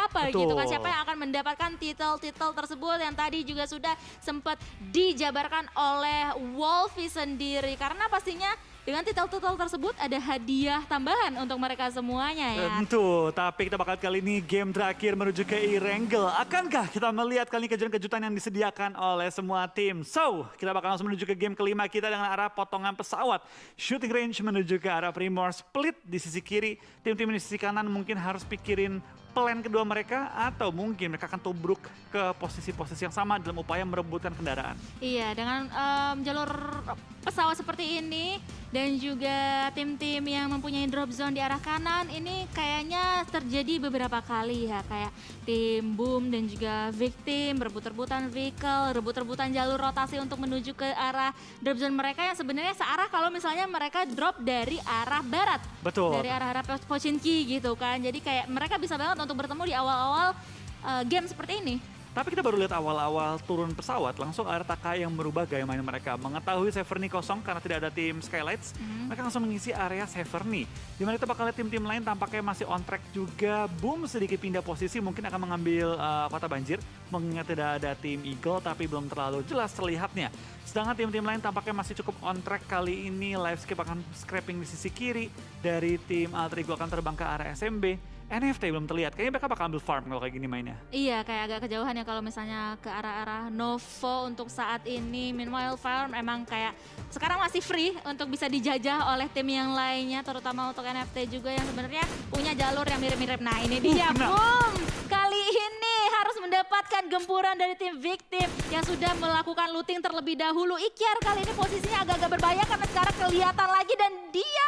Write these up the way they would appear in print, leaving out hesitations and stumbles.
siapa gitu kan, siapa yang akan mendapatkan titel-titel tersebut yang tadi juga sudah sempat dijabarkan oleh Wolfie sendiri. Karena pastinya dengan titel-titel tersebut ada hadiah tambahan untuk mereka semuanya ya. Tentu, tapi kita bakal kali ini game terakhir menuju ke E-Wrangle. Akankah kita melihat kali ini kejutan-kejutan yang disediakan oleh semua tim? So, kita bakal langsung menuju ke game kelima kita dengan arah potongan pesawat. Shooting range menuju ke arah Primor, split di sisi kiri. Tim-tim di sisi kanan mungkin harus pikirin plan kedua mereka atau mungkin mereka akan tubruk ke posisi-posisi yang sama dalam upaya merebutkan kendaraan. Iya, dengan jalur pesawat seperti ini dan juga tim-tim yang mempunyai drop zone di arah kanan ini kayaknya terjadi beberapa kali ya, kayak tim Boom dan juga Victim rebut-rebutan vehicle, rebut-rebutan jalur rotasi untuk menuju ke arah drop zone mereka yang sebenarnya searah kalau misalnya mereka drop dari arah barat. Betul. Dari arah Pochinki gitu kan. Jadi kayak mereka bisa banget untuk bertemu di awal-awal game seperti ini. Tapi kita baru lihat awal-awal turun pesawat, langsung arah Taka yang merubah gaya main mereka. Mengetahui Severny kosong karena tidak ada tim Skylights, mereka langsung mengisi area Severny. Dimana kita bakal lihat tim-tim lain tampaknya masih on track juga. Boom sedikit pindah posisi, mungkin akan mengambil kota banjir. Mengingat tidak ada tim Eagle, tapi belum terlalu jelas terlihatnya. Sedangkan tim-tim lain tampaknya masih cukup on track kali ini. Liveskip akan scrapping di sisi kiri. Dari tim Alter Ego akan terbang ke arah SMB. NFT belum terlihat, kayaknya mereka bakal ambil farm kalau kayak gini mainnya. Iya, kayak agak kejauhan ya kalau misalnya ke arah-arah Novo untuk saat ini. Meanwhile farm emang kayak sekarang masih free untuk bisa dijajah oleh tim yang lainnya, terutama untuk NFT juga yang sebenarnya punya jalur yang mirip-mirip. Nah ini dia, boom! Kali ini harus mendapatkan gempuran dari tim Victim yang sudah melakukan looting terlebih dahulu. Ikyar kali ini posisinya agak-agak berbahaya karena sekarang kelihatan lagi dan dia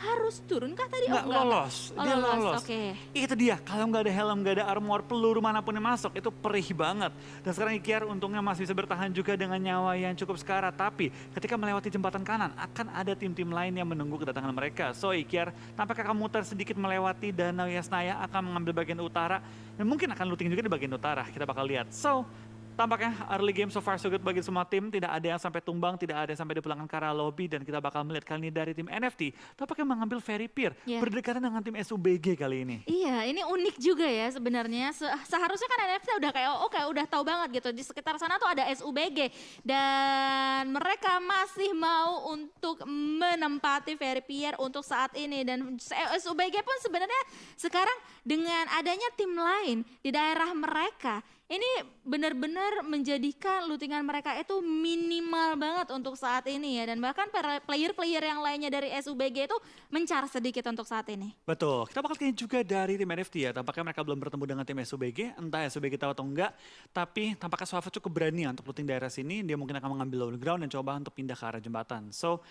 harus turun kah tadi? Nggak, lolos. Oh, Dia lolos. lolos. Oke. Itu dia, kalau nggak ada helm, nggak ada armor, peluru manapun yang masuk, itu perih banget. Dan sekarang Ikyar untungnya masih bisa bertahan juga dengan nyawa yang cukup sekarat. Tapi ketika melewati jembatan kanan, akan ada tim-tim lain yang menunggu kedatangan mereka. So Ikyar tampaknya akan muter sedikit melewati Danau Yasnaya, akan mengambil bagian utara. Dan mungkin akan looting juga di bagian utara, kita bakal lihat. So, tampaknya early game so far so good bagi semua tim. Tidak ada yang sampai tumbang, tidak ada yang sampai dipulangkan ke arah lobby. Dan kita bakal melihat kali ini dari tim NFT. Tampaknya mengambil Very Peer. Berdekatan dengan tim SUBG kali ini. Iya, ini unik juga ya sebenarnya. Seharusnya kan NFT udah kayak oke, udah tahu banget gitu. Di sekitar sana tuh ada SUBG. Dan mereka masih mau untuk menempati Very Peer untuk saat ini. Dan SUBG pun sebenarnya sekarang dengan adanya tim lain di daerah mereka, ini benar-benar menjadikan lootingan mereka itu minimal banget untuk saat ini ya. Dan bahkan player-player yang lainnya dari SUBG itu mencar sedikit untuk saat ini. Betul, kita bakal lihat juga dari tim NFT ya. Tampaknya mereka belum bertemu dengan tim SUBG, entah SUBG tahu atau enggak. Tapi tampaknya Suava cukup berani ya untuk looting daerah sini. Dia mungkin akan mengambil low ground dan coba untuk pindah ke arah jembatan. So,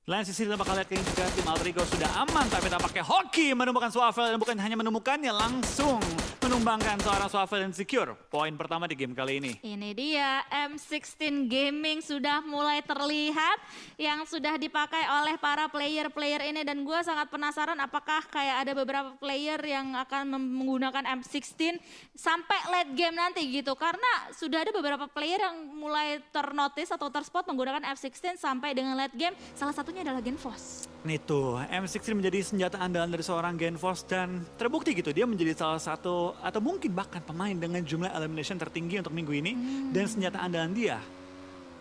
lain sisi kita bakal lihat kayaknya juga tim Alter Ego sudah aman, tapi tampaknya Hoki menemukan Suavel dan bukan hanya menemukannya, langsung menumbangkan seorang Suavel dan secure poin pertama di game kali ini. Ini dia M16 Gaming sudah mulai terlihat yang sudah dipakai oleh para player-player ini dan gue sangat penasaran apakah kayak ada beberapa player yang akan menggunakan M16 sampai late game nanti gitu, karena sudah ada beberapa player yang mulai ternotice atau terspot menggunakan M16 sampai dengan late game, salah satunya adalah Genfos. Nih tuh, M16 menjadi senjata andalan dari seorang Genfos dan terbukti gitu dia menjadi salah satu atau mungkin bahkan pemain dengan jumlah elimination tertinggi untuk minggu ini dan senjata andalan dia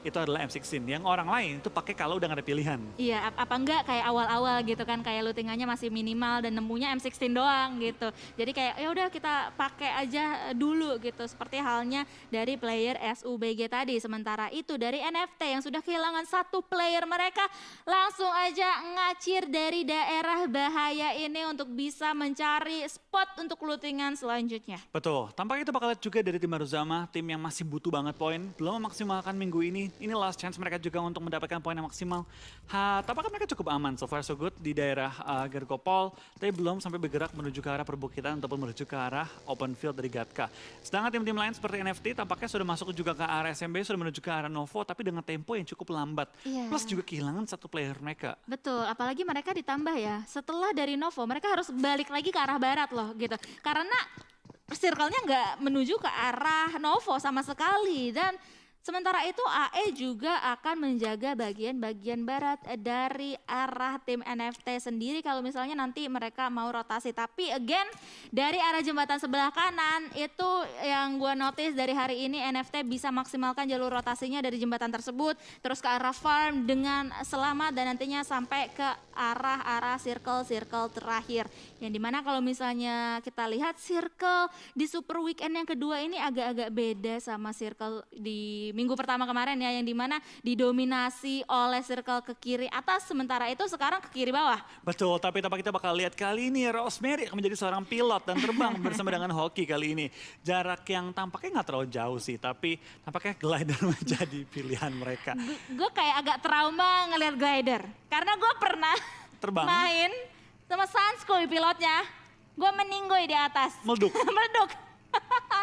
itu adalah M16 yang orang lain itu pakai kalau udah gak ada pilihan. Iya, apa enggak kayak awal-awal gitu kan, kayak lootingannya masih minimal dan nemunya M16 doang gitu. Jadi kayak ya udah kita pakai aja dulu gitu, seperti halnya dari player SUBG tadi. Sementara itu dari NFT yang sudah kehilangan satu player mereka langsung aja ngacir dari daerah bahaya ini untuk bisa mencari spot untuk lootingan selanjutnya. Betul, tampaknya kita bakal lihat juga dari tim Maruzama, tim yang masih butuh banget poin, belum memaksimalkan minggu ini. Ini last chance mereka juga untuk mendapatkan poin yang maksimal. Tampaknya mereka cukup aman so far so good di daerah Gergopol, tapi belum sampai bergerak menuju ke arah perbukitan ataupun menuju ke arah open field dari Gatka. Sedangkan tim-tim lain seperti NFT tampaknya sudah masuk juga ke arah SMB, sudah menuju ke arah Novo, tapi dengan tempo yang cukup lambat. Plus juga kehilangan satu player mereka. Betul, apalagi mereka ditambah ya, setelah dari Novo mereka harus balik lagi ke arah barat loh gitu. Karena circle-nya nggak menuju ke arah Novo sama sekali dan Sementara itu AE juga akan menjaga bagian-bagian barat dari arah tim NFT sendiri kalau misalnya nanti mereka mau rotasi. Tapi again dari arah jembatan sebelah kanan itu yang gue notice dari hari ini NFT bisa maksimalkan jalur rotasinya dari jembatan tersebut terus ke arah farm dengan selamat dan nantinya sampai ke arah circle terakhir. Yang dimana kalau misalnya kita lihat circle di Super Weekend yang kedua ini agak-agak beda sama circle di minggu pertama kemarin ya, yang dimana didominasi oleh circle ke kiri atas, sementara itu sekarang ke kiri bawah. Betul, tapi tanpa kita bakal lihat kali ini Rosemary akan menjadi seorang pilot dan terbang bersama dengan Hoki kali ini. Jarak yang tampaknya nggak terlalu jauh sih, tapi tampaknya glider menjadi pilihan mereka. Gue kayak agak trauma ngeliat glider, karena gue pernah Terbang. main sama Sanskoy pilotnya, gue meninggoy di atas. Meleduk. Meleduk.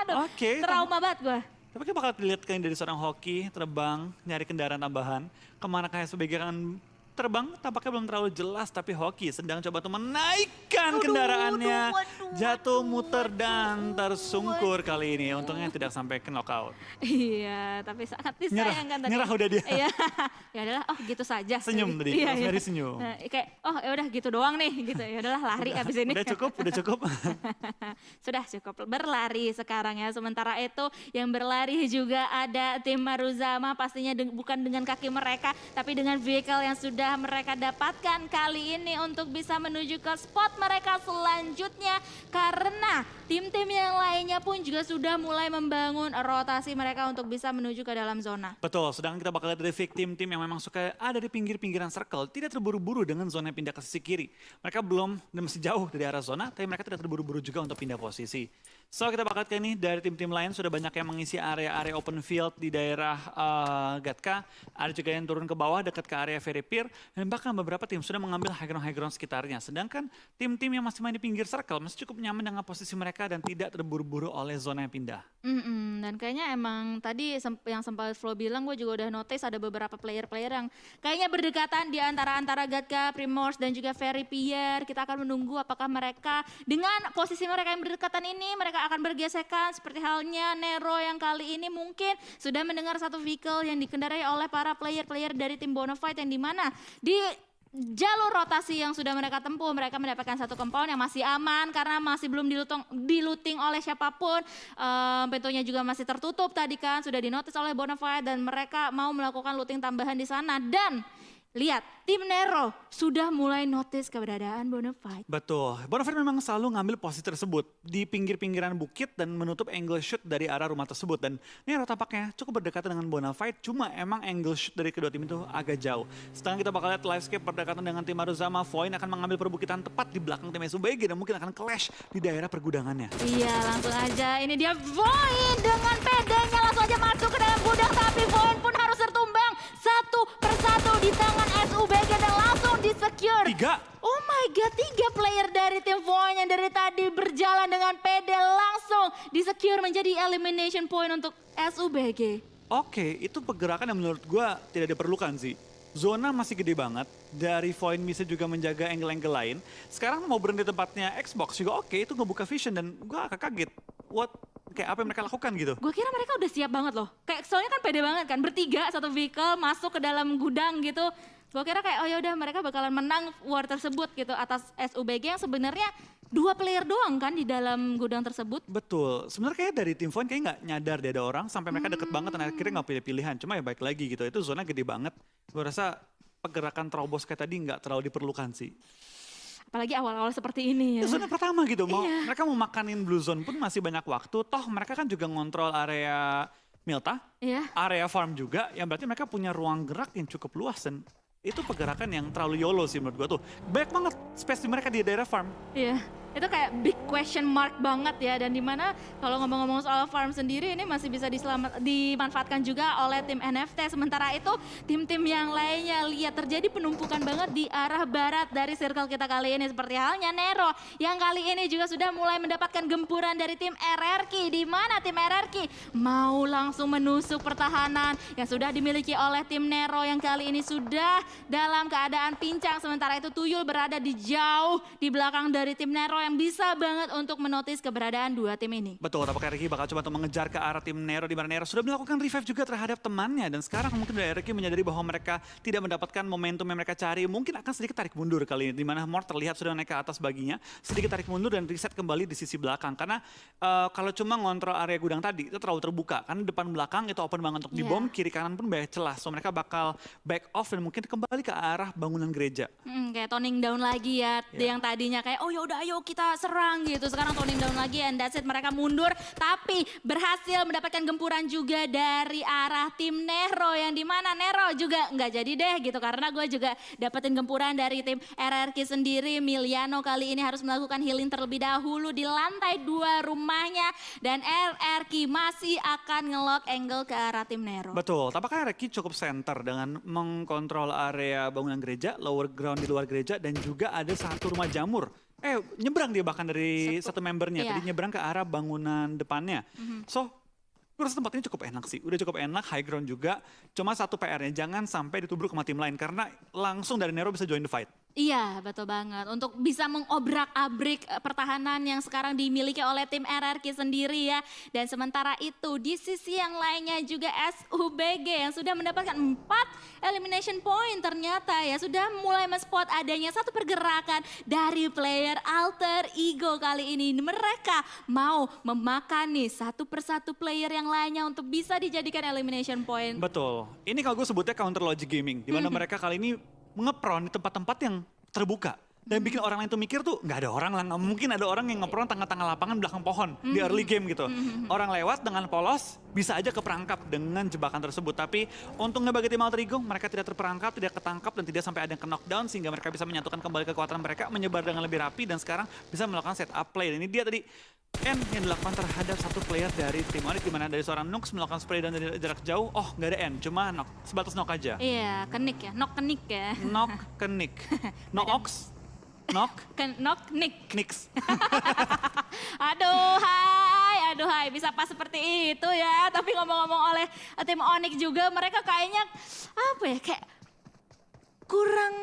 Aduh, Oke, trauma banget gue. Tapi kita bakal dilihat kayak dari seorang Hoki terbang, nyari kendaraan tambahan. Kemana kayak sebagai kan terbang tampaknya belum terlalu jelas, tapi Hoki sedang coba tuh menaikkan kendaraannya. Jatuh, muter dan tersungkur kali ini. Untungnya tidak sampai ke knockout. Iya, tapi sangat disayangkan tadi. Nyerah udah dia. Iya, ya adalah oh gitu saja. Senyum tadi, Iya, Rosemary iya. senyum. Nah, kayak oh ya udah gitu doang nih gitu. Ya udahlah lari abis ini. Udah cukup. Sudah cukup berlari sekarang ya. Sementara itu yang berlari juga ada tim Maruzama, pastinya bukan dengan kaki mereka tapi dengan vehicle yang sudah mereka dapatkan kali ini untuk bisa menuju ke spot mereka selanjutnya, karena tim-tim yang lainnya pun juga sudah mulai membangun rotasi mereka untuk bisa menuju ke dalam zona. Betul, sedangkan kita bakal lihat dari tim-tim yang memang suka ada di pinggir-pinggiran circle, tidak terburu-buru dengan zona yang pindah ke sisi kiri. Mereka belum dan masih jauh dari arah zona, tapi mereka tidak terburu-buru juga untuk pindah posisi. So kita bakal lihat ini dari tim-tim lain sudah banyak yang mengisi area-area open field di daerah Gatka. Ada juga yang turun ke bawah dekat ke area Ferry Pier. Dan bahkan beberapa tim sudah mengambil high ground sekitarnya. Sedangkan tim-tim yang masih main di pinggir circle masih cukup nyaman dengan posisi mereka dan tidak terburu-buru oleh zona yang pindah. Dan kayaknya emang tadi yang sempat Flo bilang, gue juga udah notice ada beberapa player-player yang kayaknya berdekatan di antara Gatka, Primors dan juga Ferry Pier. Kita akan menunggu apakah mereka dengan posisi mereka yang berdekatan ini mereka akan bergesekan seperti halnya Nero yang kali ini mungkin sudah mendengar satu vehicle yang dikendarai oleh para player-player dari tim Bonafide, yang dimana di jalur rotasi yang sudah mereka tempuh mereka mendapatkan satu compound yang masih aman karena masih belum diluting oleh siapapun. Pintunya juga masih tertutup tadi kan, sudah dinotis oleh Bonafide dan mereka mau melakukan looting tambahan di sana. Dan lihat, tim Nero sudah mulai notice keberadaan Bonafide. Betul, Bonafide memang selalu ngambil posisi tersebut di pinggir-pinggiran bukit dan menutup angle shoot dari arah rumah tersebut. Dan Nero tampaknya cukup berdekatan dengan Bonafide, cuma emang angle shoot dari kedua tim itu agak jauh. Sekarang kita bakal lihat livescape berdekatan dengan tim Maruzama. Voin akan mengambil perbukitan tepat di belakang tim SUBG dan mungkin akan clash di daerah pergudangannya. Iya, langsung aja ini dia Voin dengan pedenya langsung aja masuk ke dalam gudang, tapi Voin pun harus tertumbang satu persatu di tangan SUBG dan langsung di-secure. 3. Oh my god, 3 player dari tim Voin yang dari tadi berjalan dengan pede langsung di-secure menjadi elimination point untuk SUBG. Oke, itu pergerakan yang menurut gue tidak diperlukan sih. Zona masih gede banget, dari Voin bisa juga menjaga angle-angle lain. Sekarang mau berhenti tempatnya Xbox juga oke, itu ngebuka vision dan gue agak kaget. Kayak apa yang mereka lakukan gitu. Gue kira mereka udah siap banget loh. Kayak soalnya kan pede banget kan, bertiga satu vehicle masuk ke dalam gudang gitu. Gue kira kayak oh yaudah mereka bakalan menang war tersebut gitu atas SUBG yang sebenarnya 2 player doang kan di dalam gudang tersebut. Betul, sebenarnya kayak dari tim Voin kayak nggak nyadar dia ada orang sampai mereka deket banget dan akhirnya nggak pilih-pilihan. Cuma ya baik lagi gitu, itu zona gede banget. Gue rasa pergerakan terobos kayak tadi nggak terlalu diperlukan sih. Apalagi awal-awal seperti ini ya. Itu zona pertama gitu, Iya. mereka mau makanin Blue Zone pun masih banyak waktu. Toh mereka kan juga ngontrol area Milta, Iya. area farm juga, yang berarti mereka punya ruang gerak yang cukup luas dan itu pergerakan yang terlalu YOLO sih menurut gue tuh. Banyak banget space di mereka di daerah farm. Iya, itu kayak big question mark banget ya. Dan dimana kalau ngomong-ngomong soal farm sendiri ini masih bisa dimanfaatkan juga oleh tim NFT. Sementara itu tim-tim yang lainnya lihat terjadi penumpukan banget di arah barat dari circle kita kali ini. Seperti halnya Nero yang kali ini juga sudah mulai mendapatkan gempuran dari tim RRQ. Di mana tim RRQ mau langsung menusuk pertahanan yang sudah dimiliki oleh tim Nero yang kali ini sudah dalam keadaan pincang. Sementara itu Tuyul berada di jauh di belakang dari tim Nero yang bisa banget untuk menotis keberadaan dua tim ini. Betul, apakah Ricky bakal coba untuk mengejar ke arah tim Nero, di mana Nero sudah melakukan revive juga terhadap temannya, dan sekarang mungkin dari Ricky menyadari bahwa mereka tidak mendapatkan momentum yang mereka cari, mungkin akan sedikit tarik mundur kali ini, di mana Mort terlihat sudah naik ke atas baginya, sedikit tarik mundur dan reset kembali di sisi belakang, karena kalau cuma ngontrol area gudang tadi itu terlalu terbuka, karena depan belakang itu open banget untuk dibom, kiri kanan pun banyak celah, so mereka bakal back off dan mungkin kembali ke arah bangunan gereja. Kayak toning down lagi ya, yang tadinya kayak oh yaudah ayo kita serang gitu, sekarang toning down lagi and that's it, mereka mundur tapi berhasil mendapatkan gempuran juga dari arah tim Nero, yang dimana Nero juga nggak jadi deh gitu, karena gue juga dapetin gempuran dari tim RRQ sendiri. Miliano kali ini harus melakukan healing terlebih dahulu di lantai 2 rumahnya, dan RRQ masih akan ngelock angle ke arah tim Nero. Betul, tampaknya Ricky cukup center dengan mengkontrol area bangunan gereja, lower ground di luar gereja, dan juga ada satu rumah jamur. Nyebrang dia bahkan dari satu membernya, tadi nyebrang ke arah bangunan depannya. So, gue rasa tempat ini cukup enak sih, udah cukup enak, high ground juga. Cuma satu PR-nya, jangan sampai ditubruk sama tim lain, karena langsung dari Nero bisa join the fight. Iya, betul banget. Untuk bisa mengobrak-abrik pertahanan yang sekarang dimiliki oleh tim RRQ sendiri ya. Dan sementara itu di sisi yang lainnya juga SUBG yang sudah mendapatkan 4 elimination point ternyata ya. Sudah mulai men-spot adanya satu pergerakan dari player alter ego kali ini. Mereka mau memakan nih satu persatu player yang lainnya untuk bisa dijadikan elimination point. Betul, ini kalau gue sebutnya counter logic gaming. Dimana mereka kali ini ngepron di tempat-tempat yang terbuka. Dan bikin orang lain tuh mikir tuh nggak ada orang lah, nggak mungkin ada orang yang ngepron tengah-tengah lapangan belakang pohon di early game gitu. Orang lewat dengan polos bisa aja keperangkap dengan jebakan tersebut. Tapi untungnya bagi tim Alter Ego, mereka tidak terperangkap, tidak ketangkap, dan tidak sampai ada yang knockdown, sehingga mereka bisa menyatukan kembali kekuatan mereka, menyebar dengan lebih rapi, dan sekarang bisa melakukan setup play. Dan ini dia tadi N yang dilakukan terhadap satu player dari tim Onyx, dimana dari seorang Nux melakukan spray dan dari jarak jauh, nggak ada N, cuma knock, sebatas knock aja. Iya, kenik ya, knock kenik ya. Knock kenik, no ox, knock, knock nick. nix. Aduh hai, bisa pas seperti itu ya. Tapi ngomong-ngomong oleh tim Onyx juga, mereka kayaknya apa ya, kayak kurang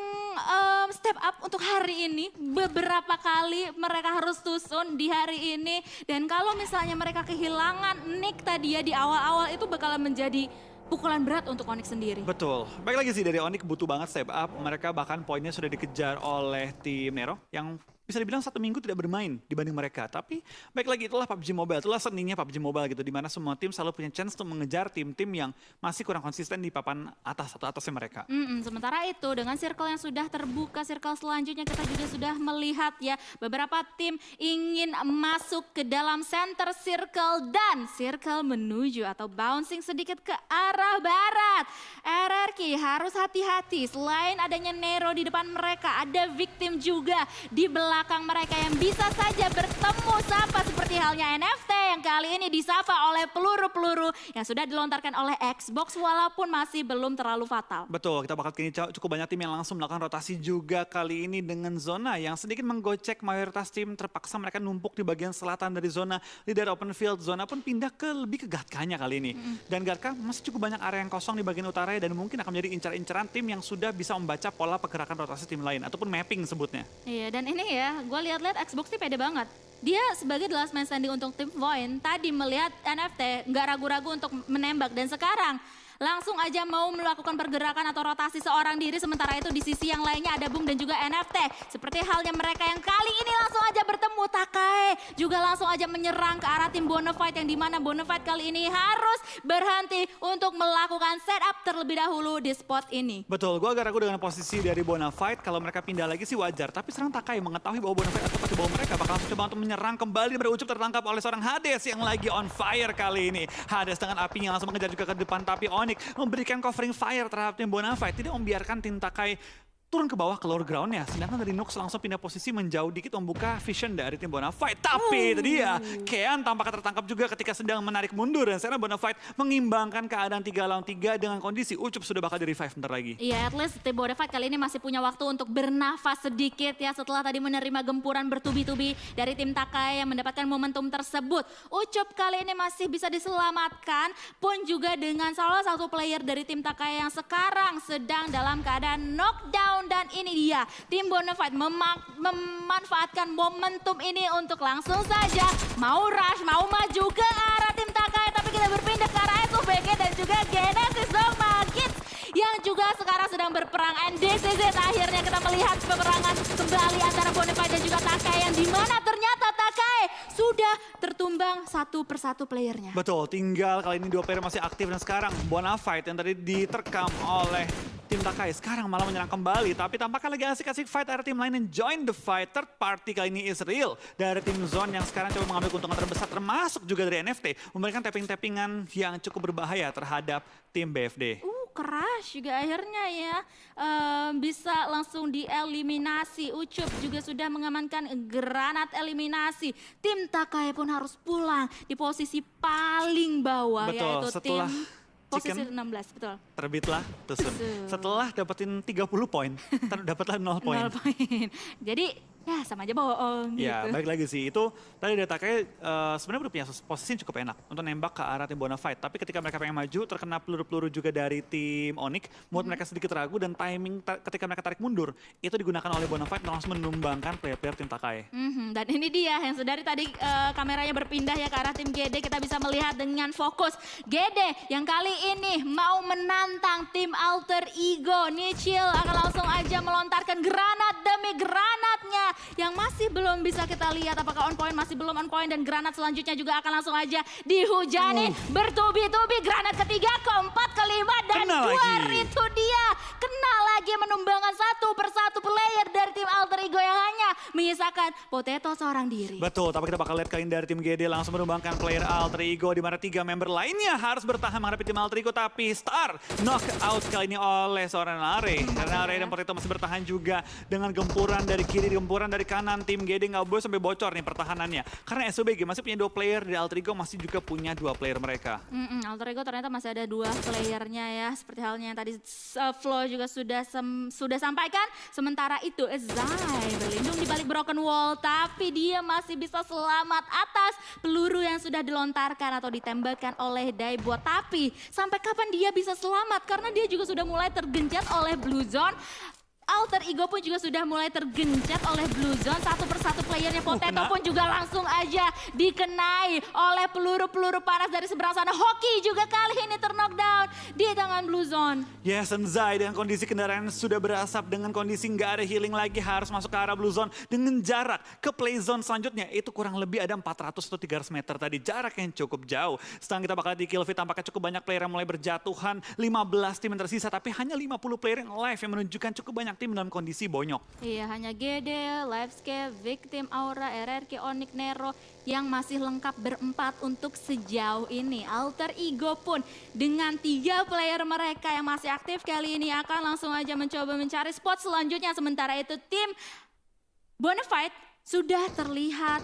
step up untuk hari ini. Beberapa kali mereka harus tusun di hari ini. Dan kalau misalnya mereka kehilangan Nick tadi ya di awal-awal, itu bakalan menjadi pukulan berat untuk Onyx sendiri. Betul, baik lagi sih dari Onyx butuh banget step up. Mereka bahkan poinnya sudah dikejar oleh tim Nero yang bisa dibilang 1 minggu tidak bermain dibanding mereka. Tapi baik lagi, itulah PUBG Mobile, itulah seninya PUBG Mobile gitu. Dimana semua tim selalu punya chance untuk mengejar tim-tim yang masih kurang konsisten di papan atas atau atasnya mereka. Sementara itu dengan circle yang sudah terbuka, circle selanjutnya kita juga sudah melihat ya. Beberapa tim ingin masuk ke dalam center circle dan circle menuju atau bouncing sedikit ke arah barat. RRQ harus hati-hati, selain adanya Nero di depan mereka, ada victim juga di belakang mereka yang bisa saja bertemu sapa, seperti halnya NFT yang kali ini disapa oleh peluru-peluru yang sudah dilontarkan oleh Xbox walaupun masih belum terlalu fatal. Betul, kita bakal kini cukup banyak tim yang langsung melakukan rotasi juga kali ini dengan zona yang sedikit menggocek mayoritas tim. Terpaksa mereka numpuk di bagian selatan dari zona, di daerah open field. Zona pun pindah lebih ke Gatkanya kali ini. Dan Gatka masih cukup banyak area yang kosong di bagian utara dan mungkin akan menjadi incar-incaran tim yang sudah bisa membaca pola pergerakan rotasi tim lain ataupun mapping sebutnya. Iya, dan ini ya, gue lihat-lihat Xbox sih pede banget. Dia sebagai the last man standing untuk tim Void tadi melihat NFT nggak ragu-ragu untuk menembak, dan sekarang langsung aja mau melakukan pergerakan atau rotasi seorang diri. Sementara itu di sisi yang lainnya ada Boom dan juga NFT. Seperti halnya mereka yang kali ini langsung aja bertemu. Takai juga langsung aja menyerang ke arah tim Bonafide, yang dimana Bonafide kali ini harus berhenti untuk melakukan setup terlebih dahulu di spot ini. Betul, gue agak ragu dengan posisi dari Bonafide. Kalau mereka pindah lagi sih wajar, tapi sekarang Takai mengetahui bahwa Bonafide atau di bawah mereka bakal coba untuk menyerang kembali. Pada Ucup tertangkap oleh seorang Hades yang lagi on fire kali ini. Hades dengan apinya langsung mengejar juga ke depan, tapi Onyx memberikan covering fire terhadap tim Bonafide, tidak membiarkan tim Takai turun ke bawah ke lower groundnya. Sedangkan dari Nux langsung pindah posisi menjauh dikit membuka vision dari tim Bonafide. Tapi itu dia, Kean tampaknya tertangkap juga ketika sedang menarik mundur. Dan sekarang Bonafide mengimbangkan keadaan 3 lawan 3 dengan kondisi Ucup sudah bakal di revive bentar lagi. Iya, at least tim Bonafide kali ini masih punya waktu untuk bernafas sedikit ya, setelah tadi menerima gempuran bertubi-tubi dari tim Takai yang mendapatkan momentum tersebut. Ucup kali ini masih bisa diselamatkan, pun juga dengan salah satu player dari tim Takai yang sekarang sedang dalam keadaan knockdown down dan ini dia tim Bonafide memanfaatkan momentum ini untuk langsung saja mau rush, mau maju ke arah tim Takai, tapi kita berpindah ke arah SUBG dan juga Genesis Dogma Kids yang juga sekarang sedang berperang, and this is it. Akhirnya kita melihat peperangan kembali antara Bonafide dan juga Takai yang dimana ternyata Takai sudah tertumbang satu persatu playernya. Betul, tinggal kali ini 2 player masih aktif dan sekarang Bonafide yang tadi diterkam oleh tim Takai sekarang malah menyerang kembali, tapi tampaknya lagi asik-asik fight ada tim lain yang join the fight. Third party kali ini Israel dari tim Zone yang sekarang coba mengambil keuntungan terbesar termasuk juga dari NFT, memberikan tapping-tappingan yang cukup berbahaya terhadap tim BFD. Crash juga akhirnya ya bisa langsung dieliminasi. Ucup juga sudah mengamankan granat eliminasi. Tim Takai pun harus pulang di posisi paling bawah. Betul, yaitu setelah tim posisi 16, betul. Terbitlah Tusun. Setelah dapetin 30 poin, dapatlah 0 poin. 0 poin. Jadi ya sama aja bohong gitu. Ya, baik lagi sih. Itu tadi dari Takai sebenarnya udah punya posisi yang cukup enak untuk nembak ke arah tim Bonafide. Tapi ketika mereka pengen maju, terkena peluru-peluru juga dari tim Onyx, membuat mereka sedikit ragu dan timing ketika mereka tarik mundur, itu digunakan oleh Bonafide langsung menumbangkan player-player tim Takai. Dan ini dia yang sedari tadi kameranya berpindah ya ke arah tim GD, kita bisa melihat dengan fokus GD yang kali ini mau menantang tim Alter Ego. Nichil akan langsung aja melontarkan granat demi granatnya yang masih belum bisa kita lihat apakah on point, masih belum on point, dan granat selanjutnya juga akan langsung aja dihujani bertubi-tubi. Granat ketiga, keempat, kelima, dan keluar itu dia. Kena lagi menumbangkan satu persatu player dari tim Alter Ego yang hanya menyisakan Potato seorang diri. Betul, tapi kita bakal lihat kali ini dari tim GD langsung menumbangkan player Alter Ego di mana 3 member lainnya harus bertahan menghadapi tim Alter Ego, tapi Star knock out kali ini oleh seorang Renare. Renare dan Potato masih bertahan juga dengan gempuran dari kiri, gempuran dari kanan. Tim GD nggak boleh sampai bocor nih pertahanannya. Karena SUBG masih punya 2 player, di Alter Ego masih juga punya 2 player mereka. Alter Ego ternyata masih ada 2 playernya ya. Seperti halnya yang tadi Flo juga sudah sampaikan. Sementara itu Zai berlindung di balik broken wall, tapi dia masih bisa selamat atas peluru yang sudah dilontarkan atau ditembakkan oleh Daibot. Tapi sampai kapan dia bisa selamat? Karena dia juga sudah mulai tergenjat oleh Blue Zone. Alter Ego pun juga sudah mulai tergencet oleh Blue Zone. Satu persatu playernya Potato pun juga langsung aja dikenai oleh peluru-peluru panas dari seberang sana. Hoki juga kali ini terknockdown di tangan Blue Zone. Yes, and Zai dengan kondisi kendaraan sudah berasap, dengan kondisi nggak ada healing lagi, harus masuk ke arah Blue Zone dengan jarak ke play zone selanjutnya. Itu kurang lebih ada 400 atau 300 meter tadi, jarak yang cukup jauh. Sekarang kita bakal di kill feed, tampaknya cukup banyak player yang mulai berjatuhan. 15 tim yang tersisa, tapi hanya 50 player yang live yang menunjukkan cukup banyak tim dalam kondisi bonyok. Iya, hanya GD, Livescape, Victim, Aura, RRQ, Onyx, Nero yang masih lengkap berempat untuk sejauh ini. Alter Ego pun dengan 3 player mereka yang masih aktif kali ini akan langsung aja mencoba mencari spot selanjutnya. Sementara itu tim Bonafide sudah terlihat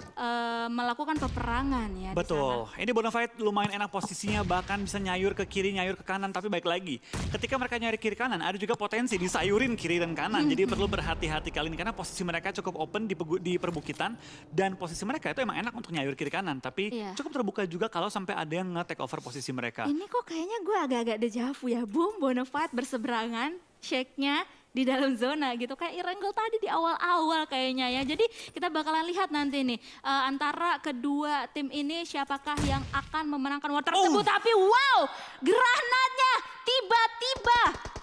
melakukan peperangan ya. Betul, ini Bonafide lumayan enak posisinya, bahkan bisa nyayur ke kiri, nyayur ke kanan. Tapi baik lagi, ketika mereka nyari kiri kanan, ada juga potensi disayurin kiri dan kanan. Jadi perlu berhati-hati kali ini, karena posisi mereka cukup open di perbukitan. Dan posisi mereka itu emang enak untuk nyayur kiri kanan. Tapi cukup terbuka juga kalau sampai ada yang nge-take over posisi mereka. Ini kok kayaknya gue agak-agak dejavu ya. Boom, Bonafide berseberangan, shake-nya di dalam zona gitu, kayak Irangel tadi di awal-awal kayaknya ya. Jadi kita bakalan lihat nanti nih antara kedua tim ini siapakah yang akan memenangkan war tersebut. Tapi wow, granatnya tiba-tiba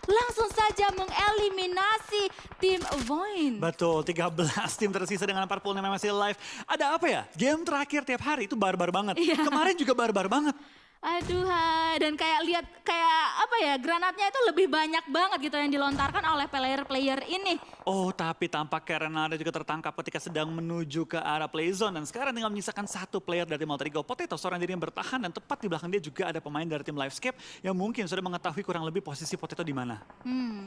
langsung saja mengeliminasi tim Void. Betul, 13 tim tersisa dengan 46 yang masih live. Ada apa ya? Game terakhir tiap hari itu barbar banget. Kemarin juga barbar banget. Aduh, dan kayak apa ya, granatnya itu lebih banyak banget gitu yang dilontarkan oleh player-player ini. Oh, tapi tampaknya Renata juga tertangkap ketika sedang menuju ke arah play zone. Dan sekarang tinggal menyisakan 1 player dari tim Alter Ego. Potato seorang diri yang bertahan, dan tepat di belakang dia juga ada pemain dari tim Livescape yang mungkin sudah mengetahui kurang lebih posisi Potato di mana.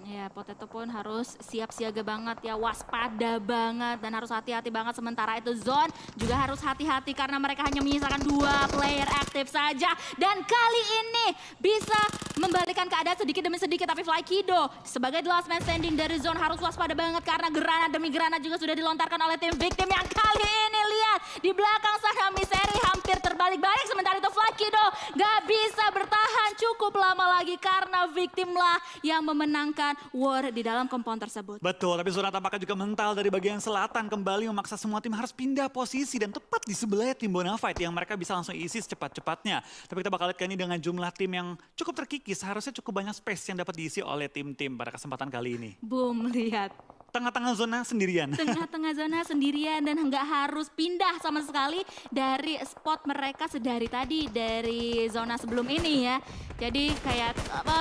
Ya Potato pun harus siap siaga banget ya, waspada banget dan harus hati-hati banget. Sementara itu Zone juga harus hati-hati karena mereka hanya menyisakan 2 player aktif saja. Dan kali ini bisa membalikan keadaan sedikit demi sedikit, tapi Flykido sebagai the last man standing dari Zone harus waspada banget karena granat demi granat juga sudah dilontarkan oleh tim Victim yang kali ini lihat di belakang sana Miseri hampir terbalik-balik. Sementara itu Flykido Tuxedo gak bisa bertahan cukup lama lagi karena victimlah yang memenangkan war di dalam kompon tersebut. Betul, tapi Zona tampaknya juga mental dari bagian selatan kembali memaksa semua tim harus pindah posisi dan tepat di sebelah tim Bonafide yang mereka bisa langsung isi secepat-cepatnya. Tapi kita bakal lihat ini dengan jumlah tim yang cukup terkikis, harusnya cukup banyak space yang dapat diisi oleh tim-tim pada kesempatan kali ini. Boom, lihat. Tengah-tengah zona sendirian. Tengah-tengah zona sendirian dan nggak harus pindah sama sekali dari spot mereka sedari tadi dari zona sebelum ini ya. Jadi kayak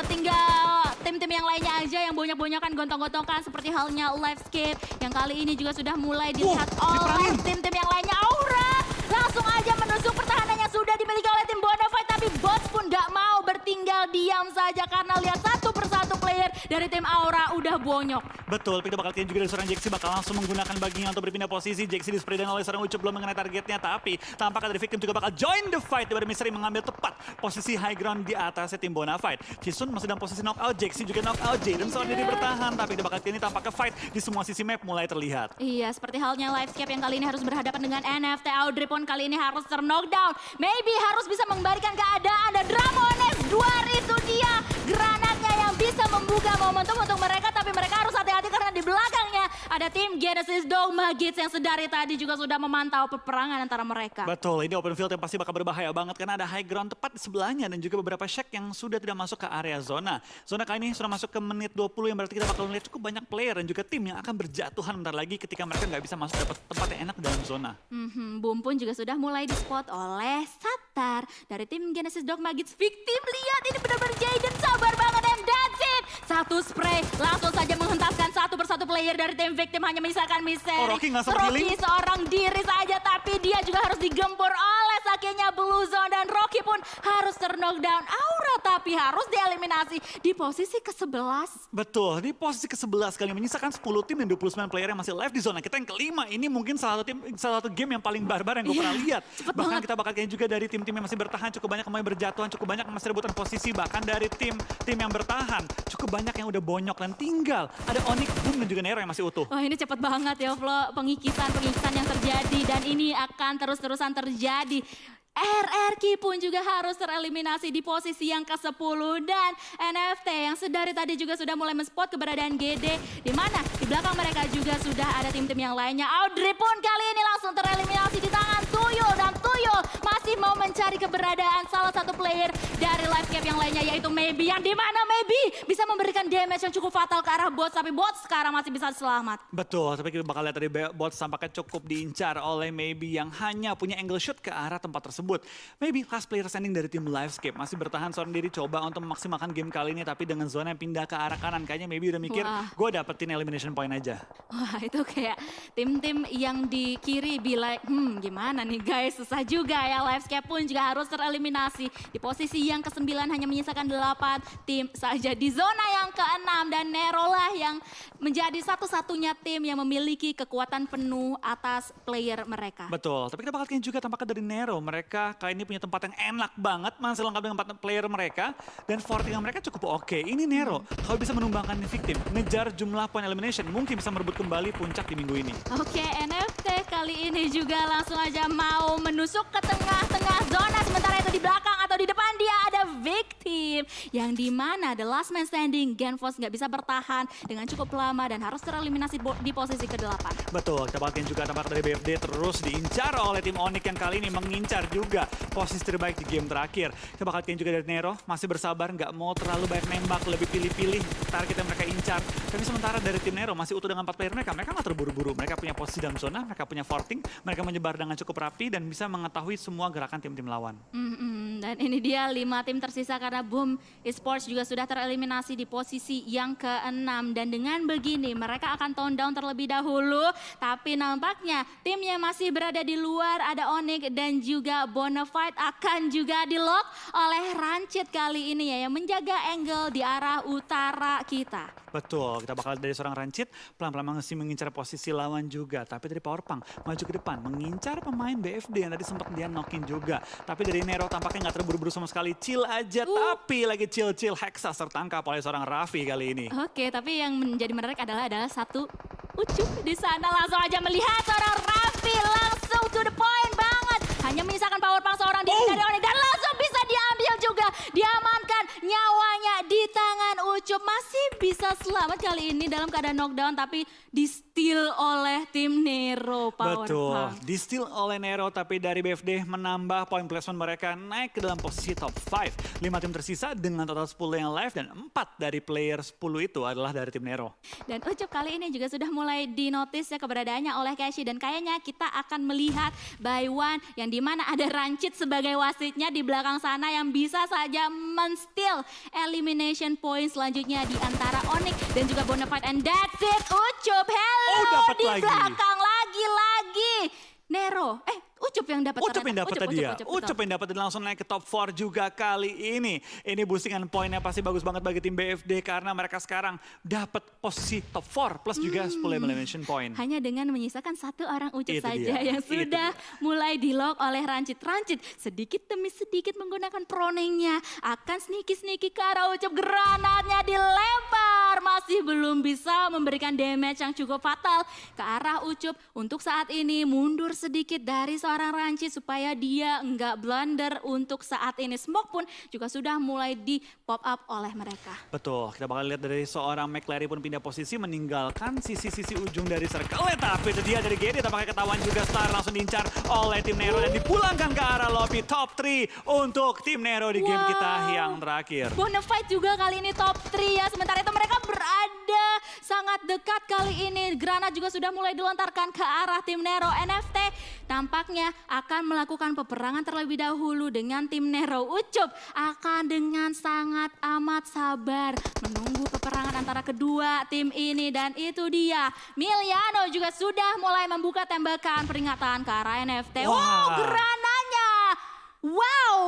tinggal tim-tim yang lainnya aja yang banyak-banyakan gontong-gontongan seperti halnya Livescape yang kali ini juga sudah mulai dilihat oleh tim-tim yang lainnya. Aura langsung aja menusuk pertahanan yang sudah dimiliki oleh tim Bonafide, tapi Bots pun nggak mau bertinggal diam saja karena lihat satu persatu player dari tim Aura udah bonyok. Betul, kita bakal lihat juga dari seorang Jaxi bakal langsung menggunakan baginya untuk berpindah posisi. Jaxi display dan oleh seorang Ucup belum mengenai targetnya, tapi tampaknya dari victim juga bakal join the fight daripada Mystery mengambil tepat posisi high ground di atasnya tim Bonafide. Chisun masih dalam posisi knockout, Jaxi juga knockout, Jaden seorang diri bertahan, tapi kita bakal lihat ini tampaknya fight di semua sisi map mulai terlihat. Iya, seperti halnya Livescape yang kali ini harus berhadapan dengan NFT. Audrey pun kali ini harus ter-knockdown. Maybe harus bisa membalikan keadaan dan Dramones 2 itu dia granatnya yang bisa membuka momentum untuk mereka, tapi mereka harus hati-hati karena di belakangnya ada tim Genesis Dogma Kids yang sedari tadi juga sudah memantau peperangan antara mereka. Betul, ini open field yang pasti bakal berbahaya banget karena ada high ground tepat di sebelahnya dan juga beberapa shack yang sudah tidak masuk ke area zona. Zona kali ini sudah masuk ke menit 20 yang berarti kita bakal melihat cukup banyak player dan juga tim yang akan berjatuhan bentar lagi ketika mereka nggak bisa masuk dapat tempat yang enak dalam zona. Boom pun juga sudah mulai di-spot oleh Satar dari tim Genesis Dogma Kids. Victim, lihat ini benar-benar Jaden sabar banget and that's it. Satu spray langsung saja menghentaskan satu persatu player dari tim victim, hanya menyisakan Mystery. Rocky nggak sempat healing? Rocky seorang diri saja tapi dia juga harus digempur oleh sakenya Blue Zone dan Rocky pun harus ter-knockdown. Aura tapi harus dieliminasi di posisi ke-11. Betul, di posisi ke-11 kali menyisakan 10 tim dan 29 player yang masih live di zona. Kita yang kelima, ini mungkin salah satu game yang paling barbar yang gue pernah lihat. Bahkan kita bakal kayak juga dari tim-tim yang masih bertahan, cukup banyak kemarin berjatuhan, cukup banyak yang masih rebutan posisi. Bahkan dari tim yang bertahan, cukup banyak yang udah bonyok dan tinggal. Ada Onyx, Boom dan juga Nero yang masih utuh. Wah, ini cepat banget ya Flo, pengikisan yang terjadi dan ini akan terus-terusan terjadi. RRQ pun juga harus tereliminasi di posisi yang ke-10 dan NFT yang sedari tadi juga sudah mulai men-spot keberadaan GD di mana di belakang mereka juga sudah ada tim-tim yang lainnya. Audrey pun kali ini langsung tereliminasi di tangan Tuyul dan Tuyul masih mau mencari keberadaan salah satu player dari Livescape yang lainnya yaitu Maybe, yang dimana Maybe bisa memberikan damage yang cukup fatal ke arah Bots, tapi Bots sekarang masih bisa selamat. Betul, tapi kita bakal lihat dari Bots tampaknya cukup diincar oleh Maybe yang hanya punya angle shoot ke arah tempat tersebut. Maybe last player standing dari tim Livescape masih bertahan seorang diri coba untuk memaksimalkan game kali ini, tapi dengan zona yang pindah ke arah kanan kayaknya Maybe udah mikir gue dapetin elimination point aja. Wah, itu kayak tim-tim yang di kiri bilang gimana nih guys, susah juga ya. Livescape pun juga harus tereliminasi di posisi yang ke-9, hanya menyisakan 8 tim saja di zona yang ke-6 dan Nero lah yang menjadi satu-satunya tim yang memiliki kekuatan penuh atas player mereka. Betul, tapi kita bakal lihat juga tampaknya dari Nero. Mereka kali ini punya tempat yang enak banget, masih lengkap dengan 4 player mereka. Dan forting mereka cukup oke. Ini Nero, kalau bisa menumbangkan victim, ngejar jumlah point elimination, mungkin bisa merebut kembali puncak di minggu ini. Oke, NFT kali ini juga langsung aja mau menusuk ke tengah-tengah zona. Sementara itu di belakang atau di depan dia ada victim. Yang dimana the last man standing, Genfos nggak bisa bertahan dengan cukup lama dan harus tereliminasi di posisi ke-8. Betul, kita bakal juga tampak dari BFD terus diincar oleh tim Onyx yang kali ini mengincar juga posisi terbaik di game terakhir. Kita bakal lihat juga dari Nero, masih bersabar, nggak mau terlalu banyak nembak, lebih pilih-pilih target yang mereka incar. Tapi sementara dari tim Nero masih utuh dengan 4 player mereka nggak terburu-buru. Mereka punya posisi dalam zona, mereka punya forting, mereka menyebar dengan cukup rapi dan bisa mengetahui semua gerakan tim-tim lawan. Dan ini dia 5 tim tersisa karena Boom Esports juga sudah tereliminasi di posisi yang ke-6. Dan dengan begini mereka akan tone down terlebih dahulu. Tapi nampaknya tim yang masih berada di luar ada Onyx dan juga Bonafide akan juga di-lock oleh Rancid kali ini ya, yang menjaga angle di arah utara kita. Betul, kita bakal dari seorang Rancid pelan-pelan masih mengincar posisi lawan juga. Tapi dari Powerpunk maju ke depan mengincar pemain BFD yang tadi sempat dia knockin juga. Tapi dari Nero tampaknya nggak terburu-buru sama sekali, chill aja. Tapi lagi chill-chill Hexa tertangkap oleh seorang Raffi kali ini. Oke, tapi yang menjadi menarik adalah satu Ucup di sana langsung aja melihat seorang Raffi langsung to the point banget. Hanya menyisakan Powerpunk seorang diri dari Onyx dan langsung bisa kali ini dalam keadaan knockdown tapi di-steal oleh tim Nero Power Betul, Punk. di-steal oleh Nero tapi dari BFD menambah poin placement mereka naik ke dalam posisi top 5. 5 tim tersisa dengan total 10 yang live dan 4 dari player 10 itu adalah dari tim Nero. Dan Ucup kali ini juga sudah mulai dinotis ya keberadaannya oleh Keshi dan kayaknya kita akan melihat by one yang dimana ada Rancid sebagai wasitnya di belakang sana yang bisa saja men-steal elimination point selanjutnya di antara Onyx dan juga Bonafide and that's it. Ucup, hello dapat di lagi. belakang lagi. Nero, Ucup yang dapat Ucup yang ternyata. dapat tadi ya. betul. Ucup yang dapat dan langsung naik ke top 4 juga kali ini. Ini boostingan poinnya pasti bagus banget bagi tim BFD karena mereka sekarang dapat posisi top 4 plus juga 10 elimination point. Hanya dengan menyisakan satu orang Ucup Itu saja dia, yang itu sudah mulai di-lock oleh Rancid. Rancid sedikit demi sedikit menggunakan proningnya. Akan sneaky ke arah Ucup. Granatnya dilempar. Masih belum bisa memberikan damage yang cukup fatal ke arah Ucup. Untuk saat ini mundur sedikit dari seorang Rancid supaya dia nggak blunder untuk saat ini. Smoke pun juga sudah mulai di pop up oleh mereka. Betul, kita bakal lihat dari seorang McLary pun pindah posisi meninggalkan sisi-sisi ujung dari circle. Tapi itu dia dari GD tampaknya ketahuan juga Star langsung diincar oleh tim Nero dan dipulangkan ke arah lobby top 3 untuk tim Nero di game kita yang terakhir. Bonafide juga kali ini top 3 ya. Sementara itu mereka berada sangat dekat kali ini. Granat juga sudah mulai dilontarkan ke arah tim Nero. NFT tampaknya akan melakukan peperangan terlebih dahulu dengan tim Nero. Ucup akan dengan sangat amat sabar menunggu peperangan antara kedua tim ini. Dan itu dia, Miliano juga sudah mulai membuka tembakan peringatan ke arah NFT. Wow, granatnya! Wow!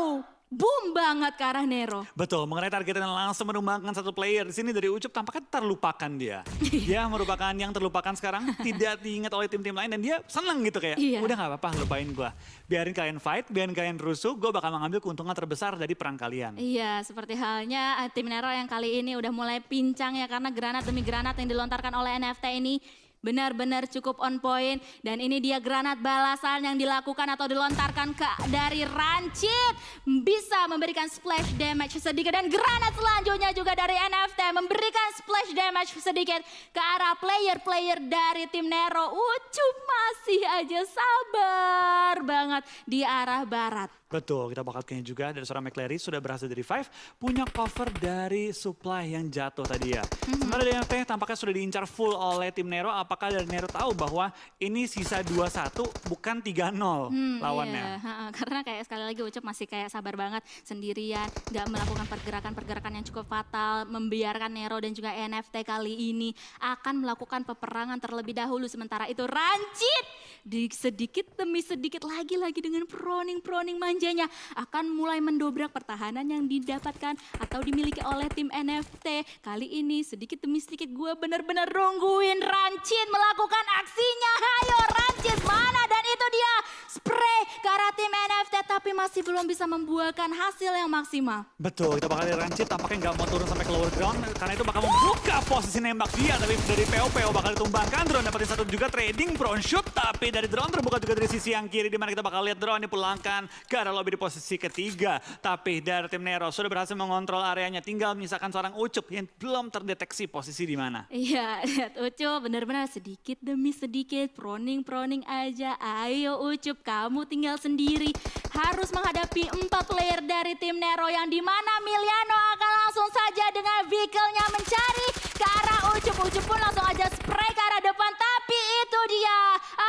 Boom banget ke arah Nero. Betul, mengenai targetnya langsung menumbangkan satu player. Di sini dari Ucup tampaknya terlupakan dia. Dia merupakan yang terlupakan sekarang, tidak diingat oleh tim-tim lain dan dia seneng gitu kayak, udah gak apa-apa lupain gue. Biarin kalian fight, biarin kalian rusuh, gue bakal mengambil keuntungan terbesar dari perang kalian. Iya, seperti halnya tim Nero yang kali ini udah mulai pincang ya karena granat demi granat yang dilontarkan oleh NFT ini benar-benar cukup on point. Dan ini dia granat balasan yang dilakukan atau dilontarkan dari Rancid. Bisa memberikan splash damage sedikit. Dan granat selanjutnya juga dari NFT memberikan splash damage sedikit ke arah player-player dari tim Nero. Ucup masih aja sabar banget di arah barat. Betul, kita bakal kayaknya juga dari seorang McLary sudah berhasil dari revive, punya cover dari supply yang jatuh tadi ya. Sementara dari NFT tampaknya sudah diincar full oleh tim Nero, apakah dari Nero tahu bahwa ini sisa 2-1 bukan 3-0 lawannya. Iya, karena kayak sekali lagi Ucup masih kayak sabar banget sendirian, gak melakukan pergerakan-pergerakan yang cukup fatal, membiarkan Nero dan juga NFT kali ini akan melakukan peperangan terlebih dahulu. Sementara itu Rancid sedikit demi sedikit lagi dengan proning manjanya akan mulai mendobrak pertahanan yang didapatkan atau dimiliki oleh tim NFT. Kali ini sedikit demi sedikit gue benar-benar nungguin Rancid melakukan aksinya. Hayo Rancid mana? Dan itu dia spray ke arah tim NFT tapi masih belum bisa membuahkan hasil yang maksimal. Betul, kita bakal lihat Rancid tampaknya nggak mau turun sampai ke lower ground karena itu bakal membuka posisi nembak dia. Tapi dari PO bakal ditumbangkan, drone dapetin satu juga trading prone shoot. Tapi dari drone terbuka juga dari sisi yang kiri dimana kita bakal lihat drone dipulangkan ke arah lobby di posisi ketiga. Tapi dari tim Nero sudah berhasil mengontrol areanya, tinggal menyisakan seorang Ucup yang belum terdeteksi posisi di mana. Iya, lihat Ucup benar-benar sedikit demi sedikit proning aja. Ayo Ucup, kamu tinggal sendiri. Harus menghadapi 4 player dari tim Nero yang dimana Miliano akan langsung saja dengan vehicle-nya mencari ke arah Ucup. Ucup pun langsung aja spray ke arah depan. Tapi itu dia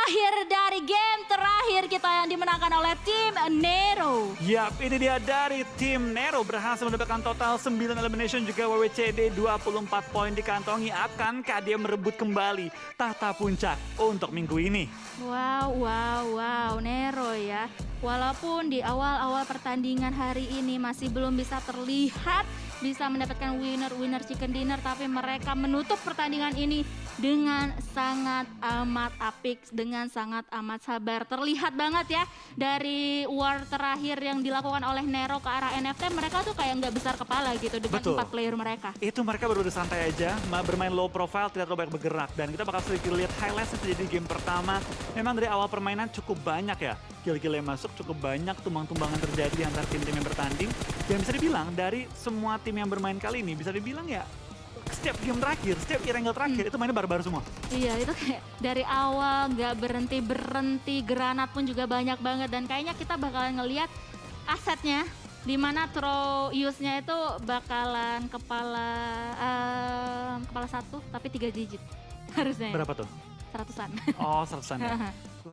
akhir dari game terakhir kita yang dimenangkan oleh tim Nero. Yap, ini dia dari tim Nero berhasil mendapatkan total 9 elimination juga WWCD 24 poin dikantongi. Akankah dia merebut kembali tahta puncak untuk minggu ini? Wow, Nero ya. Walaupun di awal-awal pertandingan hari ini masih belum bisa terlihat bisa mendapatkan winner chicken dinner, tapi mereka menutup pertandingan ini dengan sangat amat apik, dengan sangat amat sabar. Terlihat banget ya dari war terakhir yang dilakukan oleh Nero ke arah NFT, mereka tuh kayak nggak besar kepala gitu dengan 4 player mereka. Itu mereka baru santai aja, bermain low profile, tidak terlalu banyak bergerak. Dan kita bakal sedikit lihat highlights yang terjadi di game pertama. Memang dari awal permainan cukup banyak ya, kill-kill yang masuk cukup banyak, tumbang-tumbangan terjadi antara tim-tim yang bertanding. Dan bisa dibilang dari semua tim yang bermain kali ini, bisa dibilang ya setiap game terakhir, setiap Erangel terakhir itu mainnya barbar semua. Iya, itu kayak dari awal nggak berhenti, granat pun juga banyak banget. Dan kayaknya kita bakalan ngelihat asetnya, di mana throw use-nya itu bakalan kepala 1 tapi 3 digit harusnya. Berapa tuh? 100-an. Oh, 100-an ya.